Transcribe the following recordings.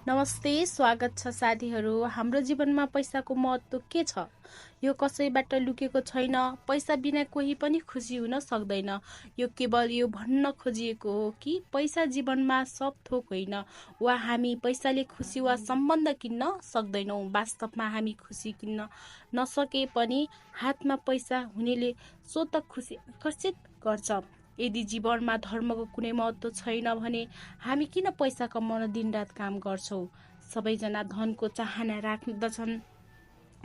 नमस्ते, स्वागत छ साथीहरू। हाम्रो जीवनमा पैसाको महत्त्व के छ? यो कसैबाट लुकेको छैन। पैसा बिना कोही पनि खुसी हुन सक्दैन। यो केवल यो भन्न खोजिएको हो कि पैसा जीवनमा सब थोक होइन, वा हामी पैसाले खुसी वा सम्बन्ध किन्न सक्दैनौँ। वास्तवमा हामी खुसी किन्न नसके पनि हातमा पैसा हुनेले स्वतः खुसी आकर्षित गर्छ। यदि जीवनमा धर्मको कुनै महत्त्व छैन भने हामी किन पैसा कमाउन दिनरात काम गर्छौँ? सबैजना धनको चाहना राख्दछन्,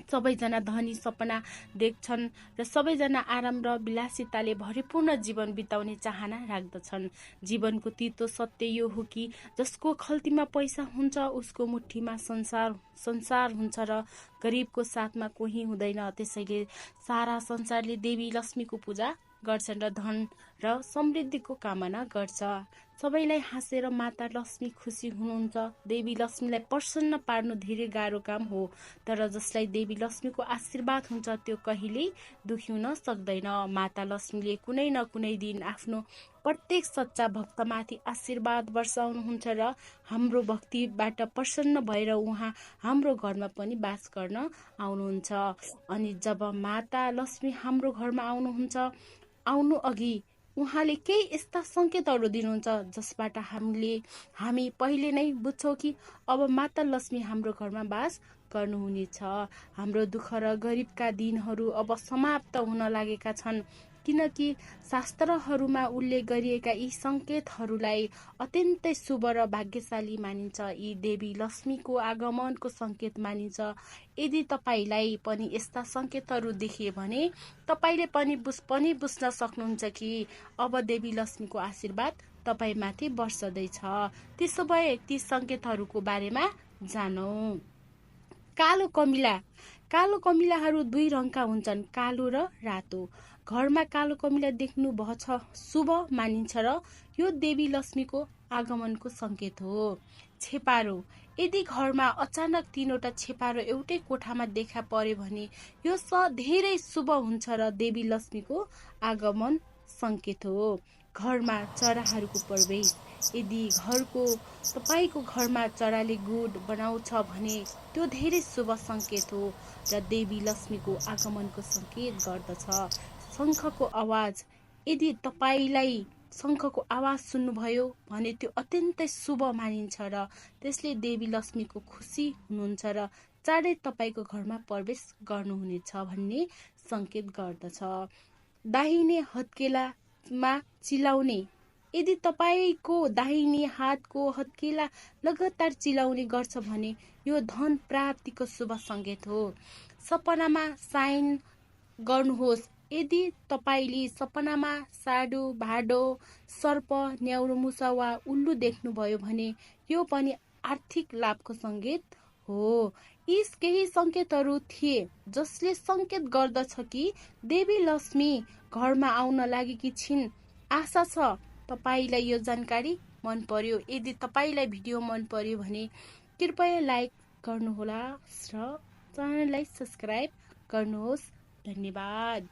सबैजना धनी सपना देख्छन् र सबैजना आराम र विलासिताले भरिपूर्ण जीवन बिताउने चाहना राख्दछन्। जीवनको तितो सत्य यो हो कि जसको खल्तीमा पैसा हुन्छ उसको मुठीमा संसार हुन्छ र गरिबको साथमा कोही हुँदैन। त्यसैले सारा संसारले देवी लक्ष्मीको पूजा गर्छन् र धन र समृद्धिको कामना गर्छ। सबैलाई हाँसेर माता लक्ष्मी खुसी हुनुहुन्छ। देवी लक्ष्मीलाई प्रसन्न पार्नु धेरै गाह्रो काम हो, तर जसलाई देवी लक्ष्मीको आशीर्वाद हुन्छ त्यो कहिल्यै दुखी हुन सक्दैन। माता लक्ष्मीले कुनै न कुनै दिन आफ्नो प्रत्येक सच्चा भक्तमाथि आशीर्वाद वर्षाउनुहुन्छ र हाम्रो भक्तिबाट प्रसन्न भएर उहाँ हाम्रो घरमा पनि वास गर्न आउनुहुन्छ। अनि जब माता लक्ष्मी हाम्रो घरमा आउनु अघि उहाँले केही यस्ता सङ्केतहरू दिनुहुन्छ जसबाट हामी पहिले नै बुझ्छौँ कि अब माता लक्ष्मी हाम्रो घरमा वास गर्नुहुनेछ। हाम्रो दुःख र गरिबका दिनहरू अब समाप्त हुन लागेका छन्, किनकि शास्त्रहरूमा उल्लेख गरिएका यी सङ्केतहरूलाई अत्यन्तै शुभ र भाग्यशाली मानिन्छ। यी देवी लक्ष्मीको आगमनको सङ्केत मानिन्छ। यदि तपाईलाई पनि यस्ता सङ्केतहरू देखिए भने तपाईले पनि बुझ्न सक्नुहुन्छ कि अब देवी लक्ष्मीको आशीर्वाद तपाईमाथि वर्षदैछ। त्यसो भए ती सङ्केतहरूको बारेमा जानौँ। कालो कमिलाहरू दुई रङका हुन्छन्, कालो र रातो। घरमा कालो कमिला देख्नु भछ शुभ मानिन्छ र यो देवी लक्ष्मीको आगमनको सङ्केत हो। छेपारो, यदि घरमा अचानक 3वटा छेपारो एउटै कोठामा देखा पर्यो भने यो धेरै शुभ हुन्छ र देवी लक्ष्मीको आगमन सङ्केत हो। घरमा चराहरूको प्रवेश, यदि तपाईको घरमा चराले गुड बनाउँछ भने त्यो धेरै शुभ सङ्केत हो र देवी लक्ष्मीको आगमनको सङ्केत गर्दछ। शङ्खको आवाज, यदि तपाईलाई शङ्खको आवाज सुन्नुभयो भने त्यो अत्यन्तै शुभ मानिन्छ र त्यसले देवी लक्ष्मीको खुसी हुनुहुन्छ र चाँडै तपाईको घरमा प्रवेश गर्नुहुनेछ भन्ने सङ्केत गर्दछ। दाहिने हत्केलामा चिलाउने, यदि तपाईको दाहिने हातको हत्केला लगातार चिलाउने गर्छ भने यो धन प्राप्तिको शुभ सङ्केत हो। सपनामा साइन गर्नुहोस्, यदि तपाईले सपनामा साडु, भाडो, सर्प, न्याउरो, मुसा वा उल्लु देख्नुभयो भने यो पनि आर्थिक लाभको सङ्केत हो। यी केही सङ्केतहरू थिए जसले सङ्केत गर्दछ कि देवी लक्ष्मी घरमा आउन लागेकी छिन्। आशा छ तपाईलाई यो जानकारी मन पर्यो। यदि तपाईलाई भिडियो मन पर्यो भने कृपया लाइक गर्नुहोला र च्यानललाई सब्स्क्राइब गर्नुहोस्। धन्यवाद।